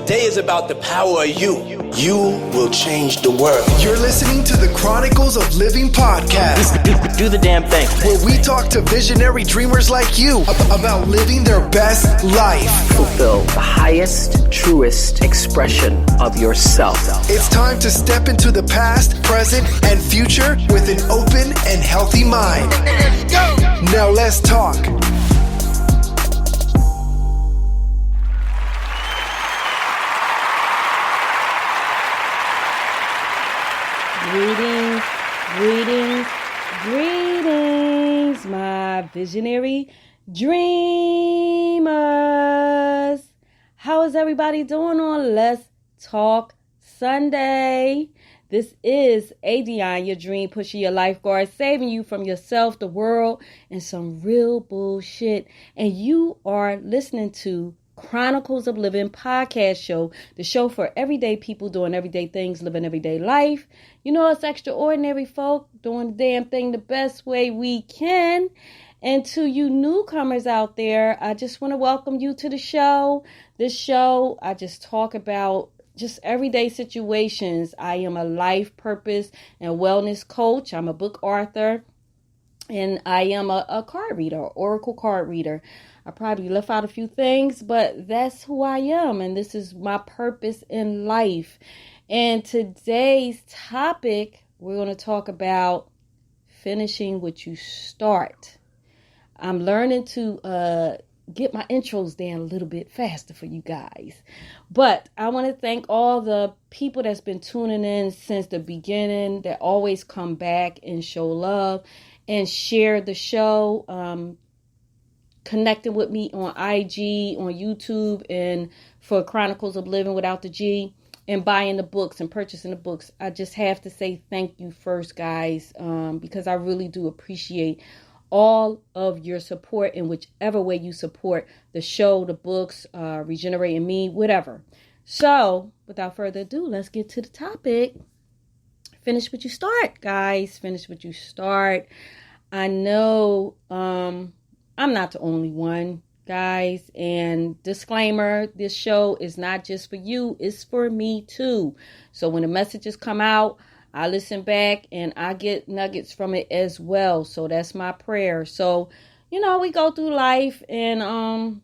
Today is about the power of you. You will change the world. You're listening to the Chronicles of Livin podcast. Do the damn thing. Where we talk to visionary dreamers like you about living their best life. Fulfill the highest, truest expression of yourself. It's time to step into the past, present, and future with an open and healthy mind. Let's go. Now let's talk. Greetings, my visionary dreamers. How is everybody doing on Let's Talk Sunday? This is ADionne, your dream pusher, your lifeguard, saving you from yourself, the world, and some real bullshit. And you are listening to Chronicles of Livin podcast show, the show for everyday people doing everyday things, living everyday life. You know, it's extraordinary folk doing the damn thing the best way we can. And to you newcomers out there, I just want to welcome you to the show. This show, I just talk about just everyday situations. I am a life purpose and wellness coach. I'm a book author. And I am a card reader, oracle card reader. I probably left out a few things, but that's who I am. And this is my purpose in life. And today's topic, we're going to talk about finishing what you start. I'm learning to get my intros down a little bit faster for you guys. But I want to thank all the people that's been tuning in since the beginning, that always come back and show love and share the show, connecting with me on IG, on YouTube, and for Chronicles of Livin without the G, and buying the books and purchasing the books. I just have to say thank you first, guys, because I really do appreciate all of your support in whichever way you support the show, the books, regenerating me, whatever. So, without further ado, let's get to the topic. Finish what you start, guys. Finish what you start. I know I'm not the only one, guys. And disclaimer, this show is not just for you. It's for me, too. So when the messages come out, I listen back and I get nuggets from it as well. So that's my prayer. So, you know, we go through life and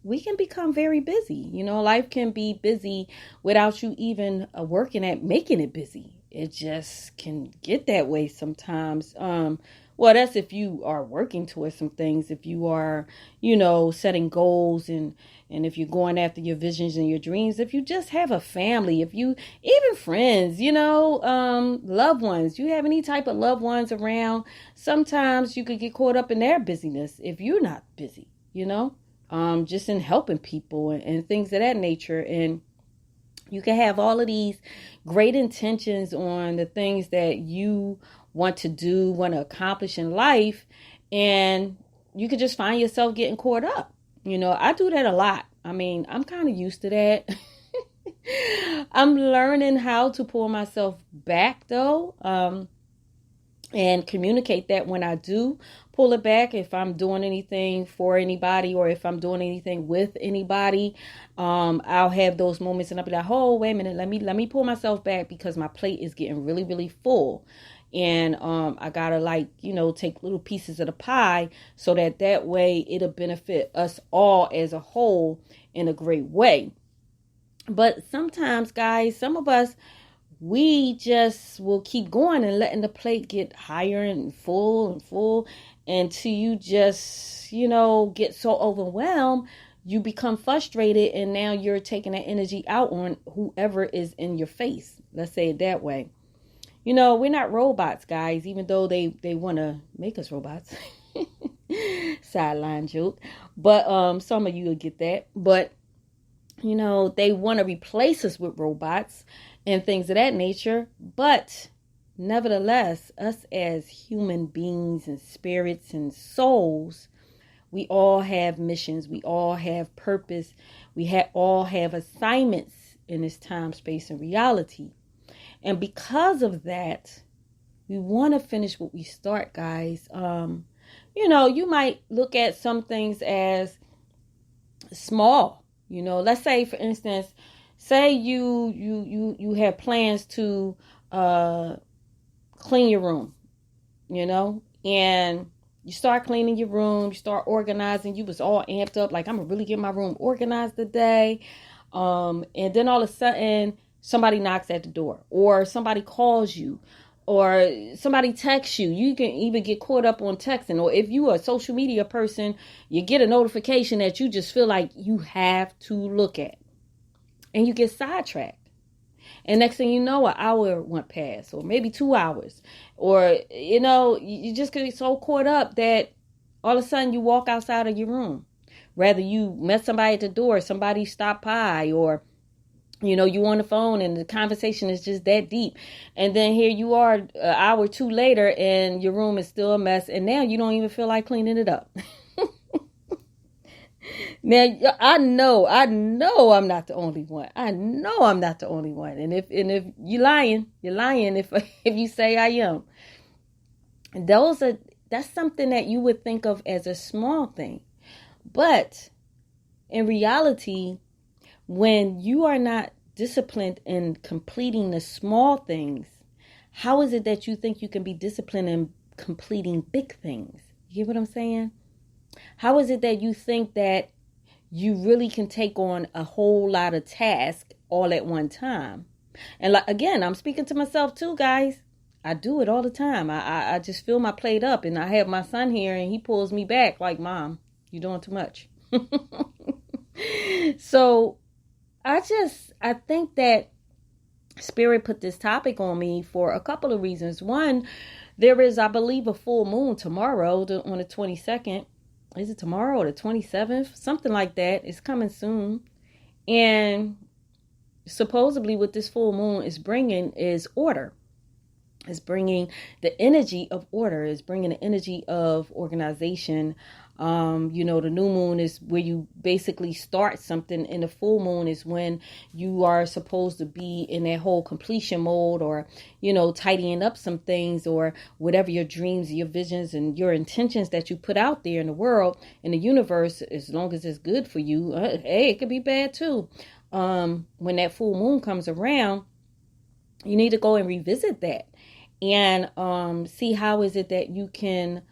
we can become very busy. You know, life can be busy without you even working at making it busy. It just can get that way sometimes. Well, that's if you are working towards some things, if you are, you know, setting goals and if you're going after your visions and your dreams, if you just have a family, if you, even friends, you know, loved ones, you have any type of loved ones around, sometimes you could get caught up in their busyness if you're not busy, you know, just in helping people and things of that nature. And you can have all of these great intentions on the things that you want to do, want to accomplish in life, and you could just find yourself getting caught up. You know, I do that a lot. I mean, I'm kind of used to that. I'm learning how to pull myself back, though, and communicate that when I do pull it back, if I'm doing anything for anybody or if I'm doing anything with anybody, I'll have those moments and I'll be like, oh, wait a minute, let me pull myself back because my plate is getting really, really full. And I gotta, like, you know, take little pieces of the pie so that way it'll benefit us all as a whole in a great way. But sometimes, guys, some of us, we just will keep going and letting the plate get higher and full until you just, you know, get so overwhelmed, you become frustrated, and now you're taking that energy out on whoever is in your face. Let's say it that way. You know, we're not robots, guys, even though they want to make us robots. Sideline joke. But some of you will get that. But, you know, they want to replace us with robots and things of that nature. But nevertheless, us as human beings and spirits and souls, we all have missions. We all have purpose. We all have assignments in this time, space, and reality. And because of that, we want to finish what we start, guys. You know, you might look at some things as small, Let's say, for instance, say you have plans to clean your room, and you start cleaning your room, you start organizing, you was all amped up, like, I'm gonna really get my room organized today. And then all of a sudden somebody knocks at the door, or somebody calls you, or somebody texts you. You can even get caught up on texting, or if you are a social media person, you get a notification that you just feel like you have to look at, and you get sidetracked. And next thing you know, an hour went past, or maybe 2 hours, or, you just get so caught up that all of a sudden you walk outside of your room. Rather you met somebody at the door, somebody stopped by, or, you on the phone and the conversation is just that deep. And then here you are an hour or two later and your room is still a mess. And now you don't even feel like cleaning it up. Now, I know I'm not the only one. I know I'm not the only one. And if you're lying if you say I am. That's something that you would think of as a small thing. But in reality, when you are not disciplined in completing the small things, how is it that you think you can be disciplined in completing big things? You get what I'm saying? How is it that you think that you really can take on a whole lot of tasks all at one time? And again, I'm speaking to myself too, guys. I do it all the time. I just fill my plate up, and I have my son here and he pulls me back like, Mom, you're doing too much. So I think that Spirit put this topic on me for a couple of reasons. One, there is, I believe, a full moon tomorrow on the 22nd. Is it tomorrow or the 27th? Something like that. It's coming soon. And supposedly what this full moon is bringing is order. It's bringing the energy of order. It's bringing the energy of organization. The new moon is where you basically start something, and the full moon is when you are supposed to be in that whole completion mode, or, tidying up some things, or whatever your dreams, your visions, and your intentions that you put out there in the world, in the universe, as long as it's good for you. Hey, it could be bad too. When that full moon comes around, you need to go and revisit that and see how is it that you can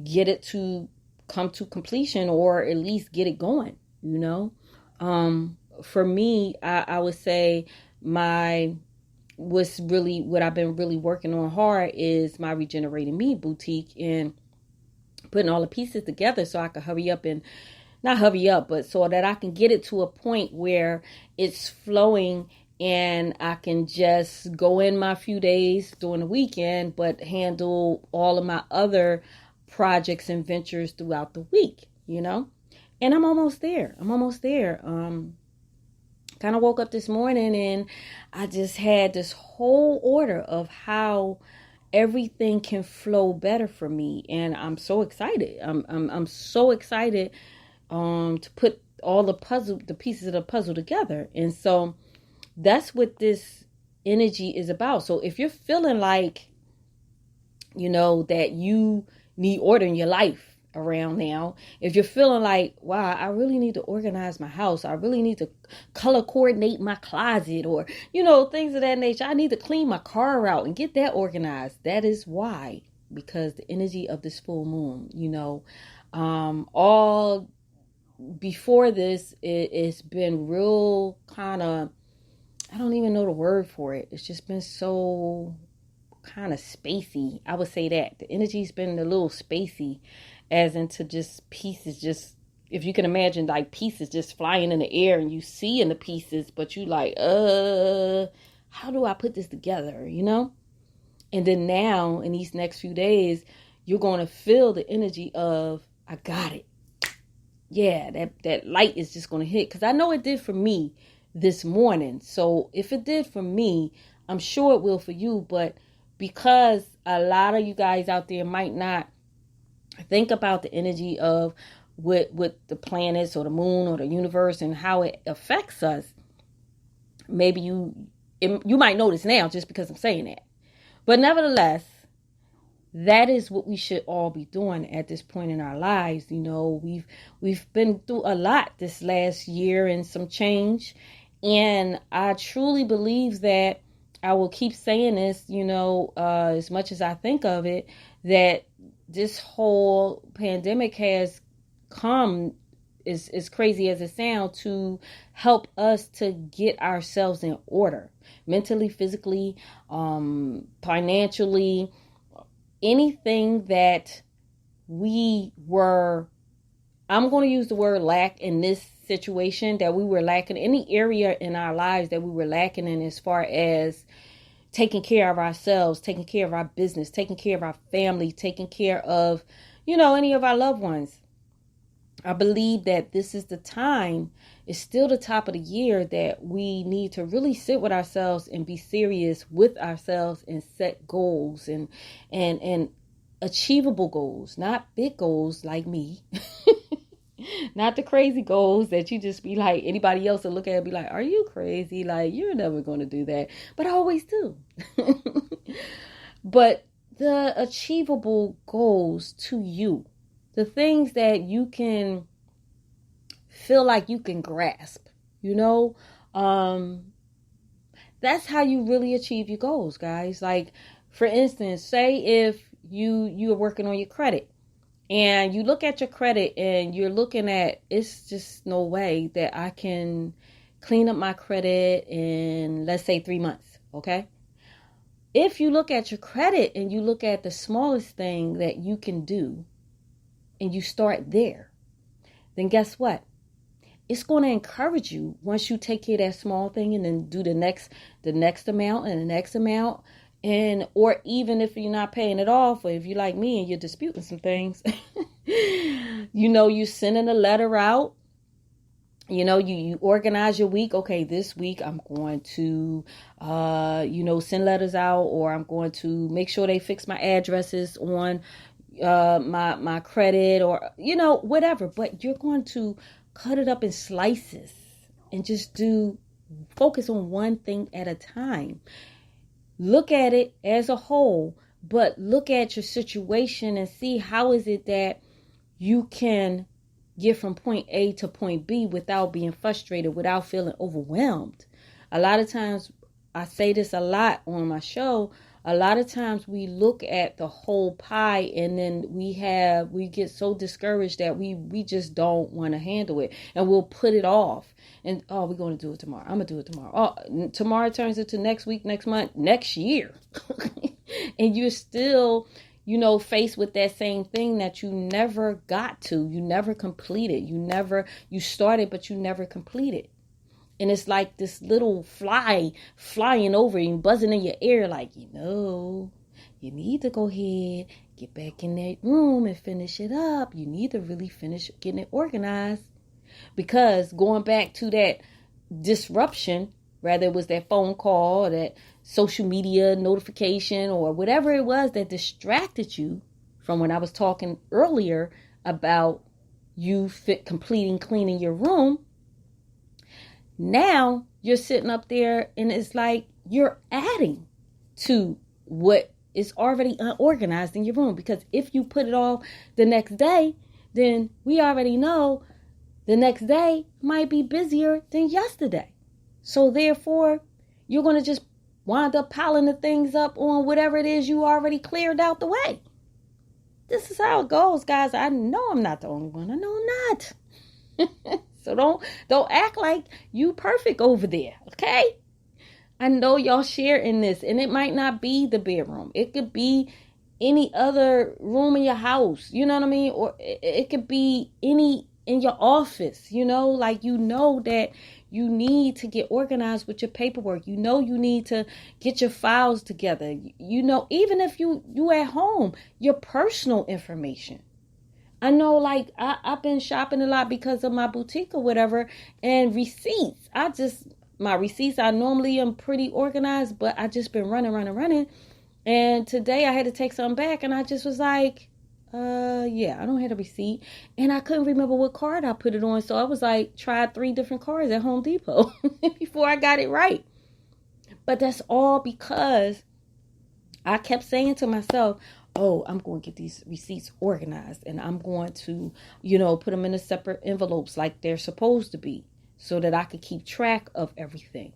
get it to come to completion, or at least get it going. For me, I would say what I've been really working on hard is my Regenerating Me boutique, and putting all the pieces together so I can not hurry up, but so that I can get it to a point where it's flowing and I can just go in my few days during the weekend, but handle all of my other projects and ventures throughout the week, and I'm almost there. Kind of woke up this morning and I just had this whole order of how everything can flow better for me, and I'm so excited. I'm so excited to put all the pieces of the puzzle together. And so that's what this energy is about. So if you're feeling like that you need order in your life around now, if you're feeling like, wow, I really need to organize my house, I really need to color coordinate my closet, or things of that nature, I need to clean my car out and get that organized, that is why. Because the energy of this full moon, all before this, it's been real kind of, I don't even know the word for it, it's just been so kind of spacey. I would say that the energy's been a little spacey, as into just pieces, just, if you can imagine, like pieces just flying in the air, and you see in the pieces, but you like, how do I put this together, And then now in these next few days, you're going to feel the energy of, I got it. Yeah, that light is just going to hit, because I know it did for me this morning. So if it did for me, I'm sure it will for you. But because a lot of you guys out there might not think about the energy of what the planets or the moon or the universe and how it affects us, maybe you might notice now just because I'm saying that. But nevertheless, that is what we should all be doing at this point in our lives. You know, we've been through a lot this last year and some change. And I truly believe that, I will keep saying this, you know, as much as I think of it, that this whole pandemic has come, as crazy as it sounds, to help us to get ourselves in order, mentally, physically, financially, anything that we were, I'm going to use the word lack in this situation, that we were lacking, any area in our lives that we were lacking in, as far as taking care of ourselves, taking care of our business, taking care of our family, taking care of, you know, any of our loved ones. I believe that this is the time, it's still the top of the year, that we need to really sit with ourselves and be serious with ourselves and set goals and achievable goals, not big goals like me. Not the crazy goals that you just be like, anybody else will look at it and be like, are you crazy? Like, you're never going to do that. But I always do. But the achievable goals to you, the things that you can feel like you can grasp, you know, that's how you really achieve your goals, guys. Like, for instance, say if you are working on your credit, and you look at your credit and you're looking at, it's just no way that I can clean up my credit in, let's say, 3 months. Okay. If you look at your credit and you look at the smallest thing that you can do and you start there, then guess what? It's going to encourage you once you take care of that small thing and then do the next amount and the next amount. And, or even if you're not paying it off, or if you're like me and you're disputing some things, you know, you sending a letter out, you know, you organize your week. Okay, this week I'm going to, you know, send letters out, or I'm going to make sure they fix my addresses on my credit, or, you know, whatever. But you're going to cut it up in slices and just focus on one thing at a time. Look at it as a whole, but look at your situation and see how is it that you can get from point A to point B without being frustrated, without feeling overwhelmed. A lot of times, I say this a lot on my show, a lot of times we look at the whole pie and then we get so discouraged that we just don't want to handle it, and we'll put it off. And, oh, we're going to do it tomorrow. I'm going to do it tomorrow. Oh, tomorrow turns into next week, next month, next year. And you're still, you know, faced with that same thing that you never got to. You never completed. You started, but you never completed. And it's like this little fly flying over you, buzzing in your ear like, you know, you need to go ahead, get back in that room and finish it up. You need to really finish getting it organized. Because going back to that disruption, whether it was that phone call or that social media notification or whatever it was that distracted you from when I was talking earlier about you cleaning your room, now you're sitting up there and it's like you're adding to what is already unorganized in your room. Because if you put it off the next day, then we already know the next day might be busier than yesterday. So therefore, you're going to just wind up piling the things up on whatever it is you already cleared out the way. This is how it goes, guys. I know I'm not the only one. I know I'm not. So don't act like you perfect over there, okay? I know y'all share in this, and it might not be the bedroom. It could be any other room in your house, you know what I mean? Or it could be any in your office, you know, like, you know that you need to get organized with your paperwork. You know, you need to get your files together. You know, even if you at home, your personal information. I know, like, I've been shopping a lot because of my boutique or whatever, and receipts. My receipts, I normally am pretty organized, but I just been running. And today I had to take something back, and I just was like, yeah, I don't have a receipt. And I couldn't remember what card I put it on. So I was like, tried 3 different cards at Home Depot before I got it right. But that's all because I kept saying to myself, oh, I'm going to get these receipts organized and I'm going to, put them in a separate envelopes like they're supposed to be so that I could keep track of everything.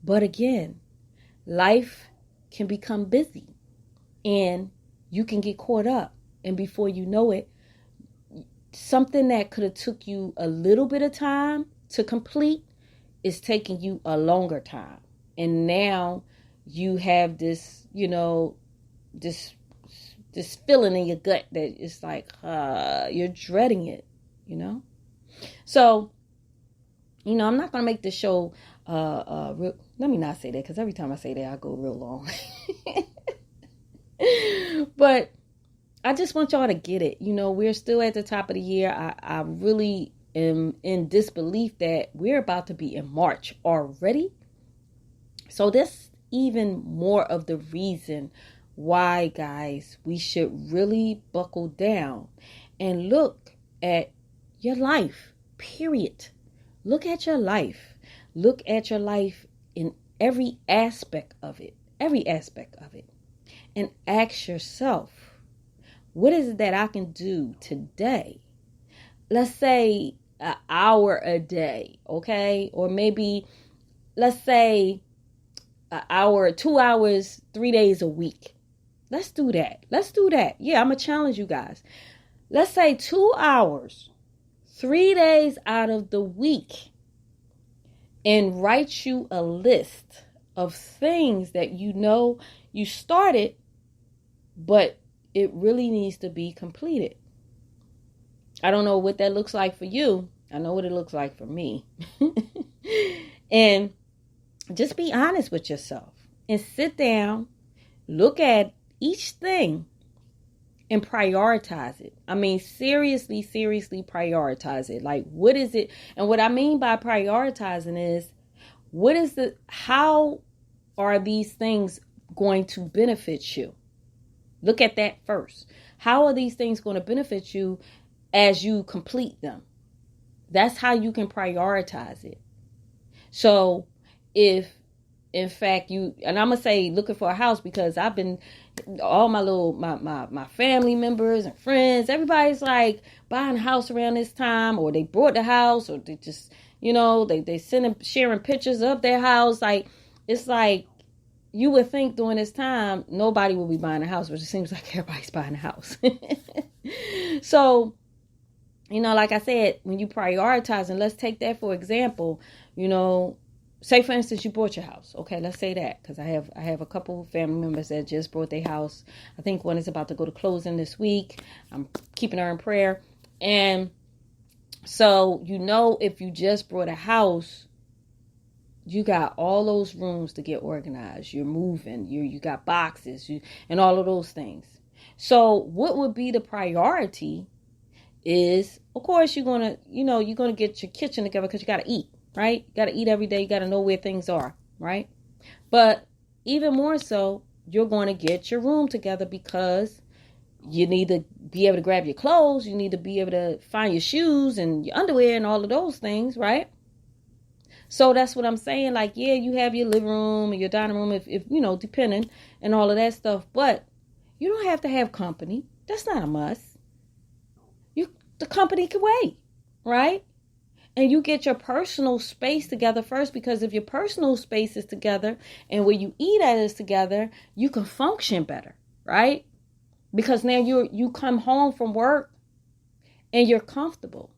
But again, life can become busy and you can get caught up. And before you know it, something that could have took you a little bit of time to complete is taking you a longer time. And now you have this, this feeling in your gut that it's like, you're dreading it, So, I'm not going to make this show, let me not say that, because every time I say that, I go real long. But I just want y'all to get it. We're still at the top of the year. I really am in disbelief that we're about to be in March already. So this even more of the reason why, guys, we should really buckle down and look at your life, period. Look at your life. Look at your life in every aspect of it, and ask yourself, what is it that I can do today? Let's say an hour a day, okay? Or maybe, let's say an hour, 2 hours, 3 days a week. Let's do that. Yeah, I'm going to challenge you guys. Let's say 2 hours, 3 days out of the week, and write you a list of things that you started, but it really needs to be completed. I don't know what that looks like for you. I know what it looks like for me. And just be honest with yourself and sit down, look at each thing and prioritize it. I mean, seriously prioritize it. Like, what is it? And what I mean by prioritizing is, how are these things going to benefit you? Look at that first. How are these things going to benefit you as you complete them? That's how you can prioritize it. So if, in fact, and I'm going to say looking for a house, because I've been, all my family members and friends, everybody's like buying a house around this time, or they bought the house, or they just, they sharing pictures of their house. Like, it's like, you would think during this time, nobody will be buying a house, but it seems like everybody's buying a house. So, like I said, when you prioritize, and let's take that for example, say for instance, you bought your house. Okay, let's say that, because I have a couple family members that just bought their house. I think one is about to go to closing this week. I'm keeping her in prayer. And so, if you just bought a house, you got all those rooms to get organized. You're moving. You got boxes, and all of those things. So what would be the priority is, of course, you're gonna get your kitchen together, because you got to eat, right? You got to eat every day. You got to know where things are, right? But even more so, you're going to get your room together, because you need to be able to grab your clothes. You need to be able to find your shoes and your underwear and all of those things, right? So that's what I'm saying. Like, yeah, you have your living room and your dining room, if depending, and all of that stuff. But you don't have to have company. That's not a must. The company can wait, right? And you get your personal space together first, because if your personal space is together and where you eat at is together, you can function better, right? Because now you come home from work and you're comfortable.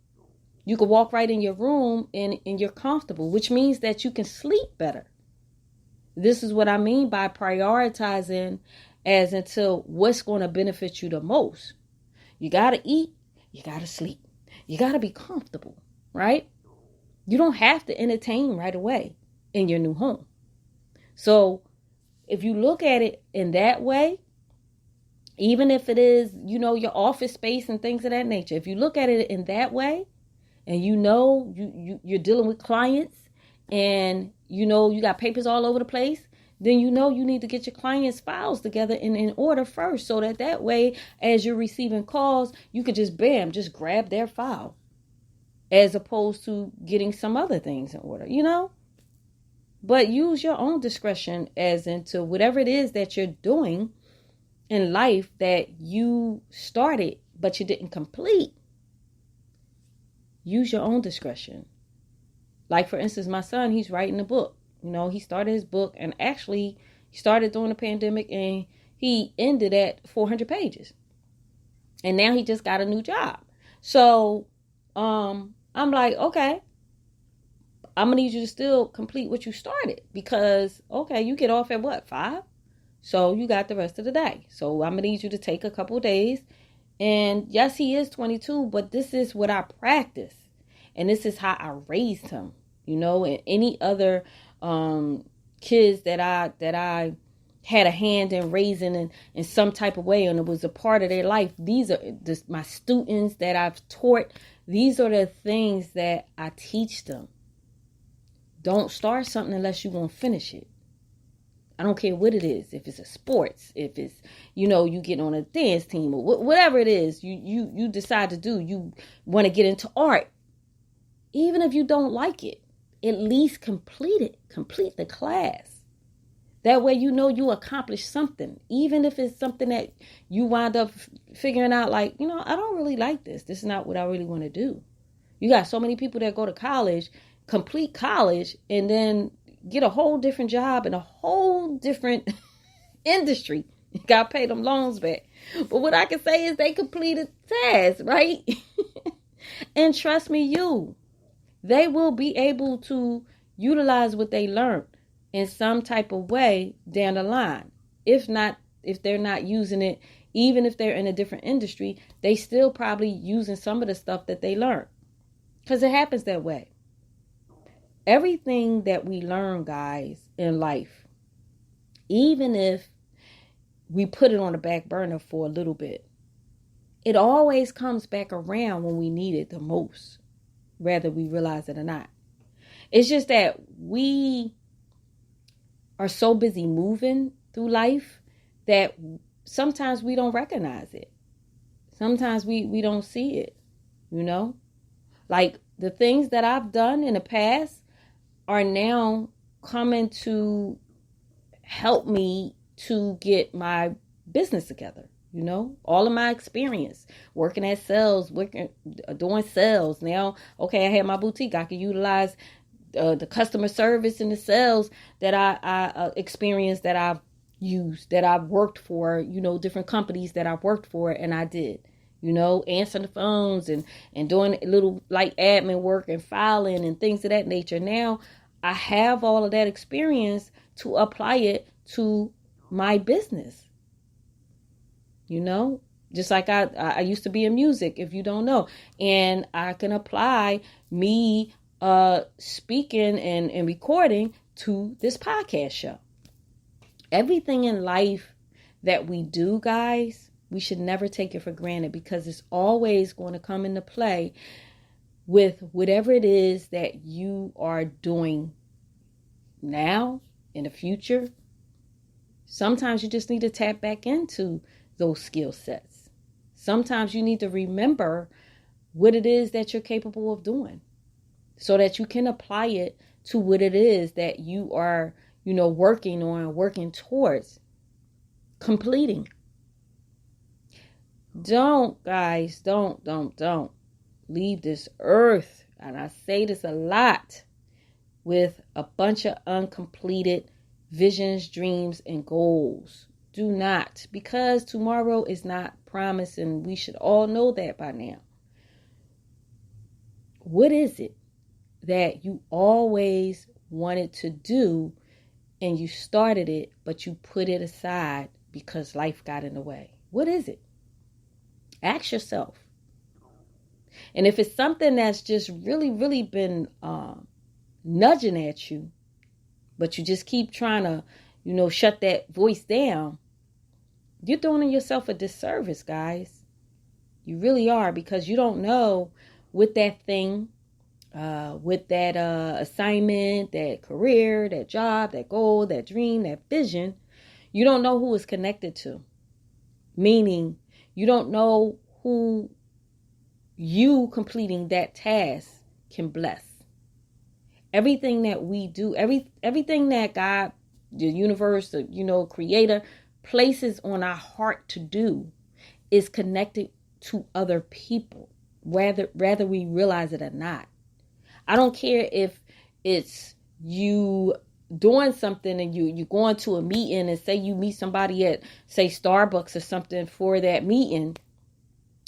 You can walk right in your room and you're comfortable, which means that you can sleep better. This is what I mean by prioritizing as into what's going to benefit you the most. You got to eat. You got to sleep. You got to be comfortable, right? You don't have to entertain right away in your new home. So if you look at it in that way, even if it is, your office space and things of that nature, if you look at it in that way, and you're dealing with clients, and you got papers all over the place, then you need to get your clients' files together in order first, so that way, as you're receiving calls, you could just grab their file, as opposed to getting some other things in order, But use your own discretion as into whatever it is that you're doing. in life that you started but you didn't complete, use your own discretion. Like, for instance, my son, he's writing a book. He started his book, and actually he started during the pandemic, and he ended at 400 pages. And now he just got a new job. So I'm like, okay, I'm going to need you to still complete what you started, because, okay, you get off at what, 5? So you got the rest of the day. So I'm going to need you to take a couple of days. And yes, he is 22, but this is what I practice. And this is how I raised him, and any other kids that I had a hand in raising in some type of way, and it was a part of their life. These are just my students that I've taught. These are the things that I teach them. Don't start something unless you're going to finish it. I don't care what it is. If it's a sports, if it's, you get on a dance team, or whatever it is you decide to do. You want to get into art. Even if you don't like it, at least complete it. Complete the class. That way you accomplished something. Even if it's something that you wind up figuring out, like, I don't really like this. This is not what I really want to do. You got so many people that go to college, complete college, and then get a whole different job in a whole different industry. Got to pay them loans back. But what I can say is they completed tasks, right? And trust me, they will be able to utilize what they learned in some type of way down the line. If they're not using it, even if they're in a different industry, they still probably using some of the stuff that they learned. Because it happens that way. Everything that we learn, guys, in life, even if we put it on the back burner for a little bit, it always comes back around when we need it the most, whether we realize it or not. It's just that we are so busy moving through life that sometimes we don't recognize it. Sometimes we don't see it, Like, the things that I've done in the past are now coming to help me to get my business together. All of my experience working at sales, doing sales. Now, okay, I had my boutique. I can utilize the customer service and the sales that I experienced, that I've used, that I've worked for, different companies that I've worked for, and I did. Answering the phones and doing little like admin work and filing and things of that nature. Now I have all of that experience to apply it to my business. Just like I used to be in music, if you don't know, and I can apply me speaking and recording to this podcast show. Everything in life that we do, guys, we should never take it for granted, because it's always going to come into play with whatever it is that you are doing now, in the future. Sometimes you just need to tap back into those skill sets. Sometimes you need to remember what it is that you're capable of doing, so that you can apply it to what it is that you are, working on, working towards completing. Don't leave this earth, and I say this a lot, with a bunch of uncompleted visions, dreams, and goals. Do not, because tomorrow is not promised, and we should all know that by now. What is it that you always wanted to do, and you started it, but you put it aside because life got in the way? What is it? Ask yourself. And if it's something that's just really, really been nudging at you, but you just keep trying to, shut that voice down, you're doing yourself a disservice, guys. You really are, because you don't know with that thing, with that assignment, that career, that job, that goal, that dream, that vision, you don't know who it's connected to. Meaning, you don't know who you completing that task can bless. Everything that we do, everything that God, the universe, the creator places on our heart to do is connected to other people, whether we realize it or not. I don't care if it's you doing something and you going to a meeting, and say you meet somebody at, say, Starbucks or something for that meeting.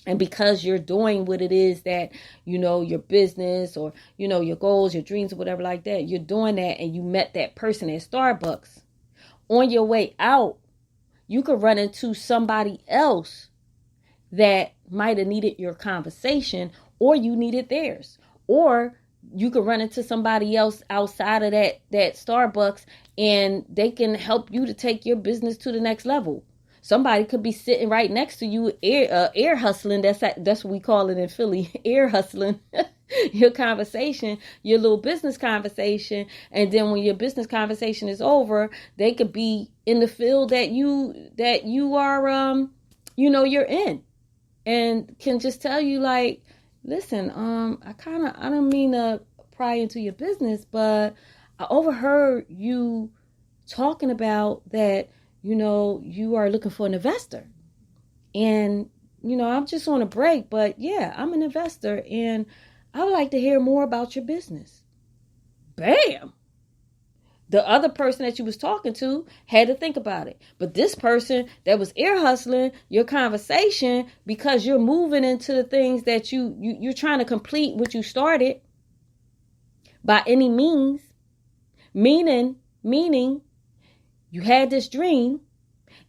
And because you're doing what it is that, your business or, your goals, your dreams or whatever like that, you're doing that, and you met that person at Starbucks. On your way out, you could run into somebody else that might have needed your conversation, or you needed theirs. Or you could run into somebody else outside of that Starbucks, and they can help you to take your business to the next level. Somebody could be sitting right next to you, air hustling. That's what we call it in Philly, air hustling your conversation, your little business conversation. And then when your business conversation is over, they could be in the field that you are, you're in, and can just tell you like, listen, I don't mean to pry into your business, but I overheard you talking about that, you are looking for an investor. And, I'm just on a break, but yeah, I'm an investor and I would like to hear more about your business. Bam! The other person that you was talking to had to think about it. But this person that was ear hustling your conversation, because you're moving into the things that you're trying to complete what you started by any means, meaning you had this dream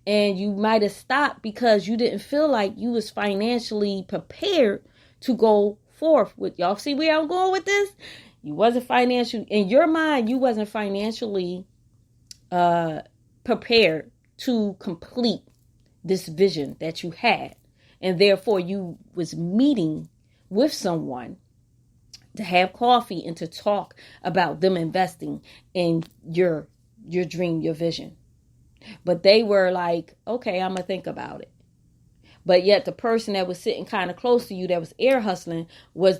and you might have stopped because you didn't feel like you was financially prepared to go forth with. Y'all see where I'm going with this? You wasn't financially, in your mind, you wasn't financially prepared to complete this vision that you had. And therefore you was meeting with someone to have coffee and to talk about them investing in your dream, your vision. But they were like, okay, I'm going to think about it. But yet the person that was sitting kind of close to you that was air hustling is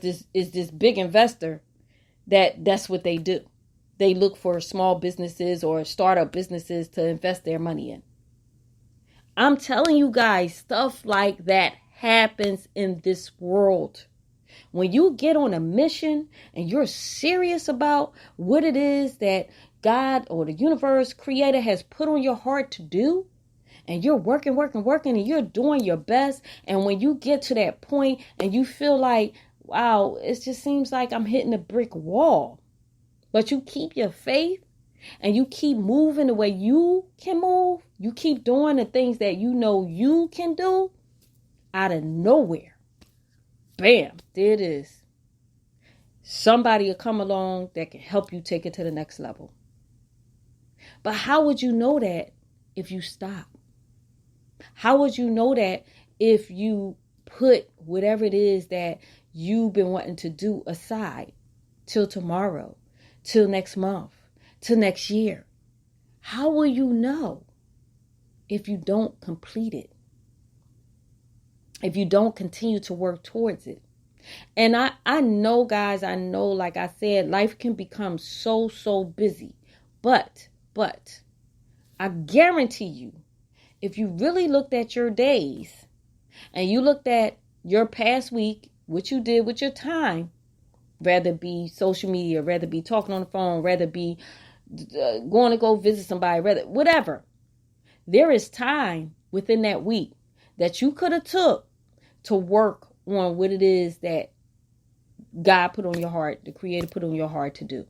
this big investor. That's what they do. They look for small businesses or startup businesses to invest their money in. I'm telling you guys, stuff like that happens in this world. When you get on a mission and you're serious about what it is that God or the universe, creator, has put on your heart to do, and you're working, and you're doing your best, and when you get to that point and you feel like, wow, it just seems like I'm hitting a brick wall, but you keep your faith and you keep moving the way you can move, you keep doing the things that you know you can do, out of nowhere, bam, there it is. Somebody will come along that can help you take it to the next level. But how would you know that if you stop? How would you know that if you put whatever it is that you've been wanting to do aside till tomorrow, till next month, till next year? How will you know if you don't complete it? If you don't continue to work towards it? And I know, guys, like I said, life can become so busy. But I guarantee you, if you really looked at your days and you looked at your past week, what you did with your time, rather it be social media, rather be talking on the phone, rather be going to go visit somebody, rather whatever, there is time within that week that you could have took to work on what it is that God put on your heart, the Creator put on your heart to do.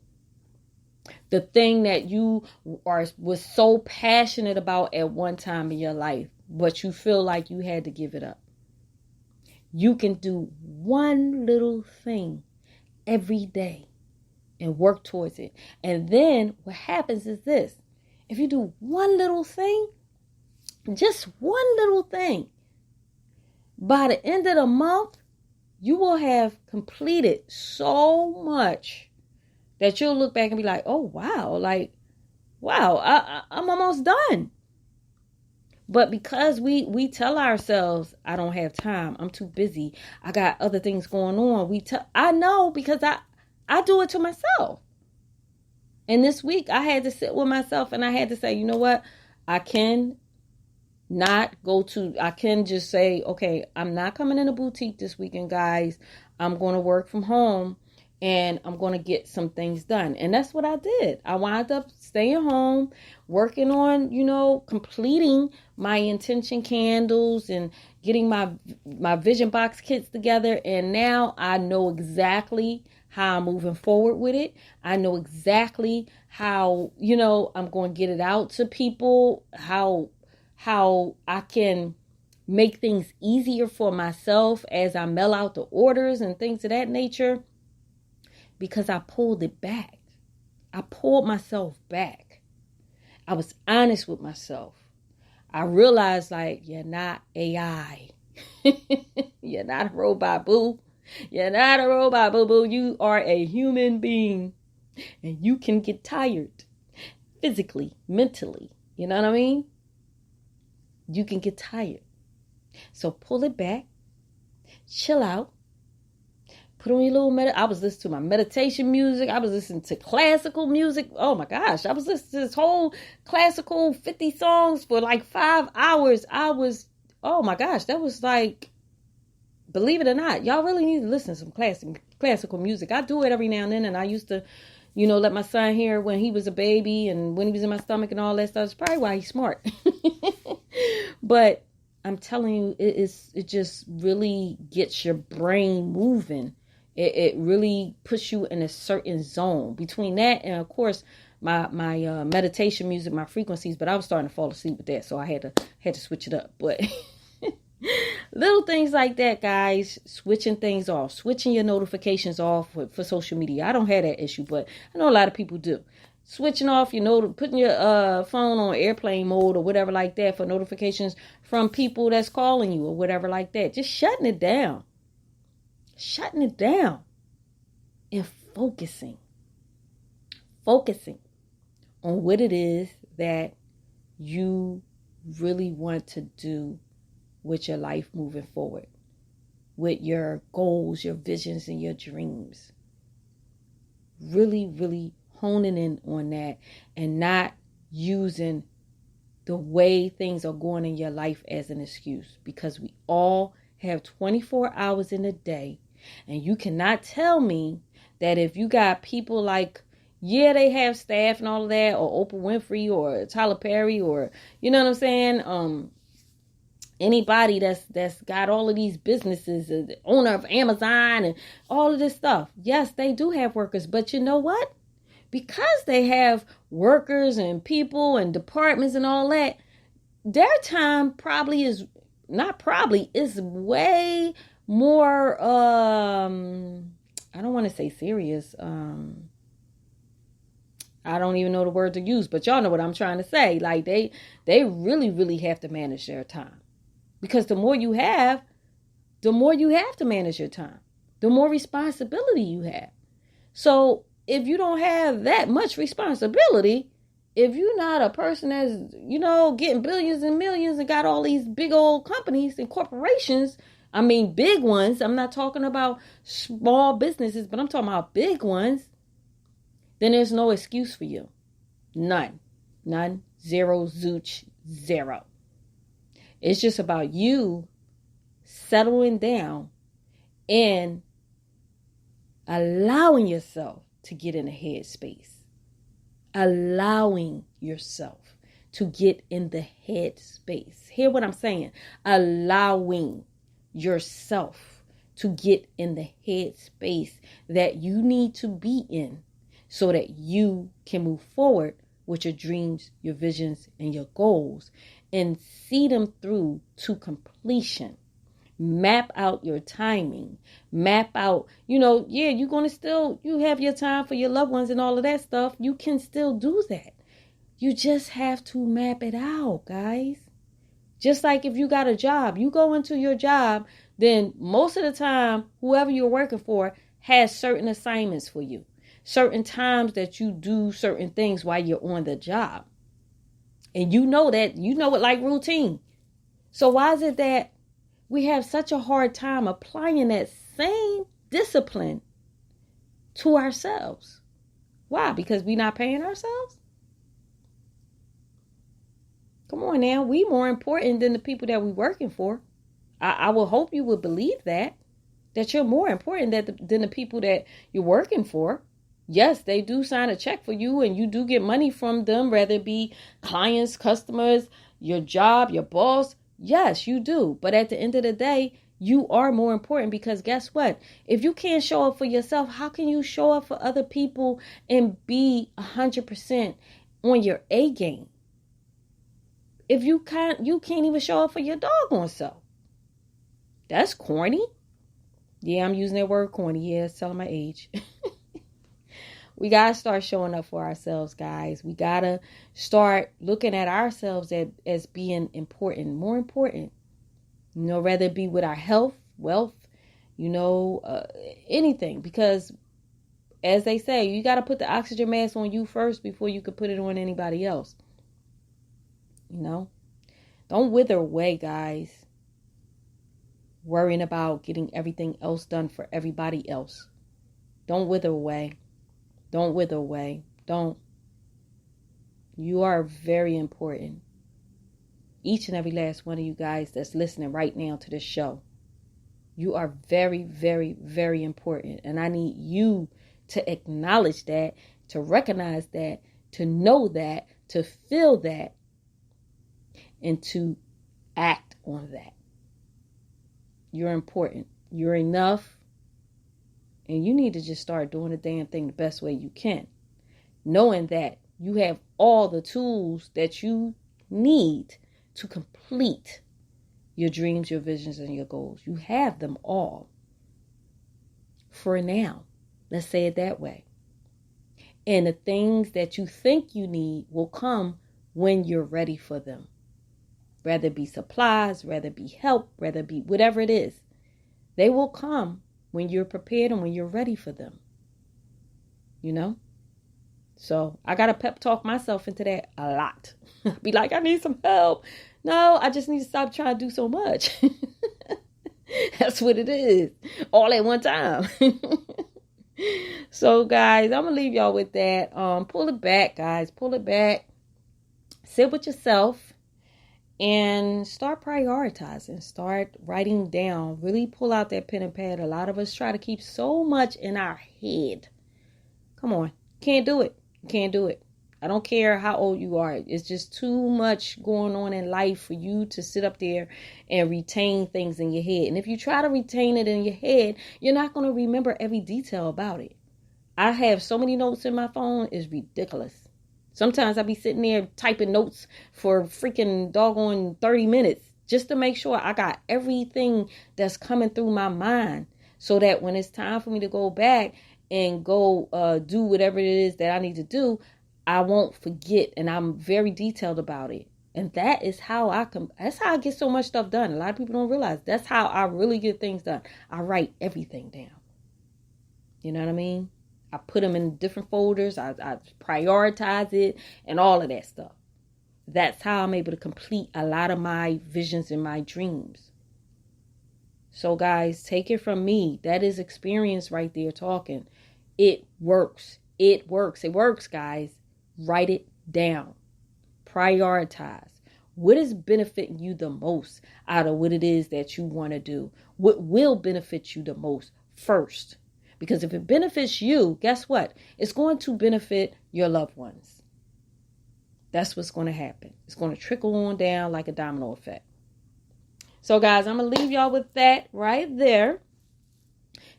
The thing that you was so passionate about at one time in your life, but you feel like you had to give it up. You can do one little thing every day and work towards it. And then what happens is this. If you do one little thing, just one little thing, by the end of the month, you will have completed so much that you'll look back and be like, oh, wow, I'm almost done. But because we tell ourselves, I don't have time, I'm too busy, I got other things going on. I know, because I do it to myself. And this week I had to sit with myself and I had to say, you know what? I can I can just say, okay, I'm not coming in a boutique this weekend, guys. I'm going to work from home and I'm going to get some things done. And that's what I did. I wound up staying home, working on, completing my intention candles and getting my vision box kits together. And now I know exactly how I'm moving forward with it. I know exactly how, I'm going to get it out to people, how I can make things easier for myself as I mail out the orders and things of that nature, because I pulled it back. I pulled myself back. I was honest with myself. I realized, you're not AI. You're not a robot, boo. You're not a robot, boo-boo. You are a human being. And you can get tired. Physically, mentally. You know what I mean? You can get tired. So pull it back. Chill out. Put on your little I was listening to my meditation music. I was listening to classical music. Oh my gosh. I was listening to this whole classical 50 songs for 5 hours. Oh my gosh. That was believe it or not, y'all really need to listen to some classical music. I do it every now and then. And I used to, let my son hear when he was a baby and when he was in my stomach and all that stuff. It's probably why he's smart. But I'm telling you, it just really gets your brain moving. It really puts you in a certain zone. Between that and, of course, my meditation music, my frequencies. But I was starting to fall asleep with that, so I had to switch it up. But little things like that, guys. Switching things off. Switching your notifications off for social media. I don't have that issue, but I know a lot of people do. Switching off, putting your phone on airplane mode or whatever like that for notifications from people that's calling you or whatever like that. Just shutting it down. Shutting it down. And focusing on what it is that you really want to do with your life moving forward, with your goals, your visions, and your dreams. Really, really honing in on that and not using the way things are going in your life as an excuse, because we all have 24 hours in a day. And you cannot tell me that if you got people they have staff and all of that, or Oprah Winfrey or Tyler Perry, or, you know what I'm saying? Anybody that's got all of these businesses, the owner of Amazon and all of this stuff. Yes, they do have workers, but you know what? Because they have workers and people and departments and all that, their time is way more, I don't want to say serious. I don't even know the word to use, but y'all know what I'm trying to say. They really, really have to manage their time. Because the more you have to manage your time. The more responsibility you have. So if you don't have that much responsibility, if you're not a person that's, getting billions and millions and got all these big old companies and corporations, big ones, I'm not talking about small businesses, but I'm talking about big ones, then there's no excuse for you. None. Zero, zooch, zero. It's just about you settling down and allowing yourself to get in a headspace. Allowing yourself to get in the headspace. Hear what I'm saying? Allowing yourself to get in the headspace that you need to be in so that you can move forward with your dreams, your visions, and your goals and see them through to completion. Map out your timing. Map out, you're going to you have your time for your loved ones and all of that stuff. You can still do that. You just have to map it out, guys. Just like if you got a job, you go into your job, then most of the time, whoever you're working for has certain assignments for you. Certain times that you do certain things while you're on the job. And you know it like routine. So why is it that we have such a hard time applying that same discipline to ourselves? Why? Because we're not paying ourselves? Come on now. We more important than the people that we're working for. I will hope you would believe that you're more important than the people that you're working for. Yes, they do sign a check for you and you do get money from them, whether it be clients, customers, your job, your boss. Yes, you do. But at the end of the day, you are more important because guess what? If you can't show up for yourself, how can you show up for other people and be 100% on your A game? If you can't even show up for your doggone self. That's corny. Yeah, I'm using that word corny. Yeah, it's telling my age. We got to start showing up for ourselves, guys. We got to start looking at ourselves as being important, more important. Whether it be with our health, wealth, anything. Because as they say, you got to put the oxygen mask on you first before you could put it on anybody else. Don't wither away, guys, worrying about getting everything else done for everybody else. Don't wither away. Don't wither away. Don't. You are very important. Each and every last one of you guys that's listening right now to this show. You are very, very, very important. And I need you to acknowledge that, to recognize that, to know that, to feel that, and to act on that. You're important. You're enough. And you need to just start doing the damn thing the best way you can. Knowing that you have all the tools that you need to complete your dreams, your visions, and your goals. You have them all. For now. Let's say it that way. And the things that you think you need will come when you're ready for them. Whether it be supplies, whether it be help, whether it be whatever it is. They will come when you're prepared and when you're ready for them. So I got to pep talk myself into that a lot. Be like, I need some help. No, I just need to stop trying to do so much. That's what it is. All at one time. So guys, I'm going to leave y'all with that. Pull it back, guys. Pull it back. Sit with yourself. And start prioritizing, start writing down, really pull out that pen and pad. A lot of us try to keep so much in our head. Come on, can't do it. Can't do it. I don't care how old you are. It's just too much going on in life for you to sit up there and retain things in your head. And if you try to retain it in your head, you're not going to remember every detail about it. I have so many notes in my phone, it's ridiculous. Sometimes I be sitting there typing notes for freaking doggone 30 minutes just to make sure I got everything that's coming through my mind so that when it's time for me to go back and go do whatever it is that I need to do, I won't forget and I'm very detailed about it. And that is how that's how I get so much stuff done. A lot of people don't realize that's how I really get things done. I write everything down. You know what I mean? I put them in different folders. I prioritize it and all of that stuff. That's how I'm able to complete a lot of my visions and my dreams. So guys, take it from me. That is experience right there talking. It works. It works. It works, guys. Write it down. Prioritize. What is benefiting you the most out of what it is that you want to do? What will benefit you the most first? Because if it benefits you, guess what? It's going to benefit your loved ones. That's what's going to happen. It's going to trickle on down like a domino effect. So, guys, I'm going to leave y'all with that right there.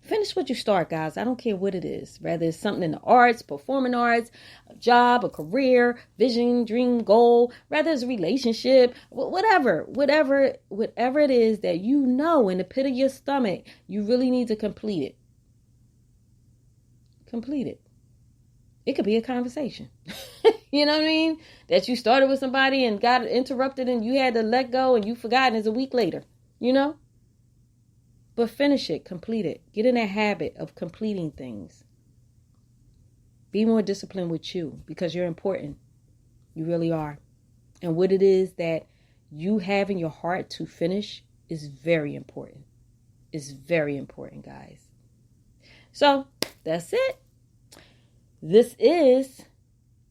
Finish what you start, guys. I don't care what it is. Whether it's something in the arts, performing arts, a job, a career, vision, dream, goal. Whether it's a relationship, whatever it is that you know in the pit of your stomach, you really need to complete it. Complete it. It could be a conversation. You know what I mean? That you started with somebody and got interrupted and you had to let go and you forgot and it's a week later. But finish it. Complete it. Get in that habit of completing things. Be more disciplined with you because you're important. You really are. And what it is that you have in your heart to finish is very important. It's very important, guys. So that's it. This is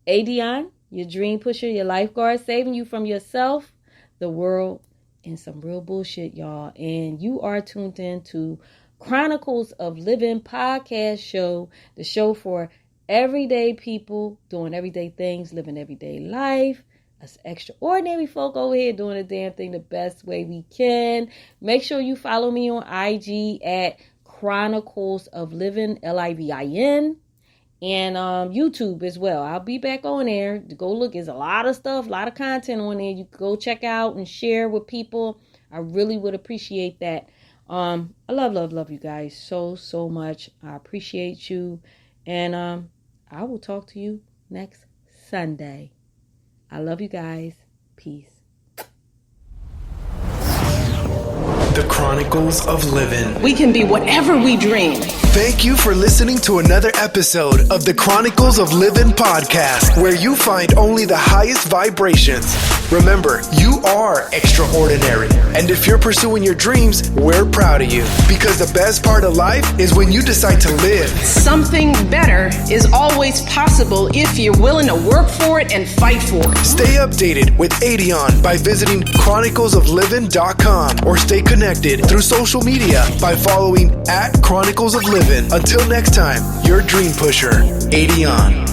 ADionne, your dream pusher, your lifeguard, saving you from yourself, the world, and some real bullshit, y'all. And you are tuned in to Chronicles of Livin podcast show, the show for everyday people doing everyday things, living everyday life. Us extraordinary folk over here doing the damn thing the best way we can. Make sure you follow me on IG at Chronicles of Livin, Livin, and YouTube as well. I'll be back on there. Go look. There's a lot of stuff, a lot of content on there. You can go check out and share with people. I really would appreciate that. I love you guys so much. I appreciate you. And I will talk to you next Sunday. I love you guys. Peace. The Chronicles of Livin. We can be whatever we dream. Thank you for listening to another episode of the Chronicles of Livin podcast, where you find only the highest vibrations. Remember, you are extraordinary. And if you're pursuing your dreams, we're proud of you. Because the best part of life is when you decide to live. Something better is always possible if you're willing to work for it and fight for it. Stay updated with ADionne by visiting chroniclesoflivin.com or stay connected through social media by following @Chronicles of Livin. Until next time, your dream pusher, ADionne.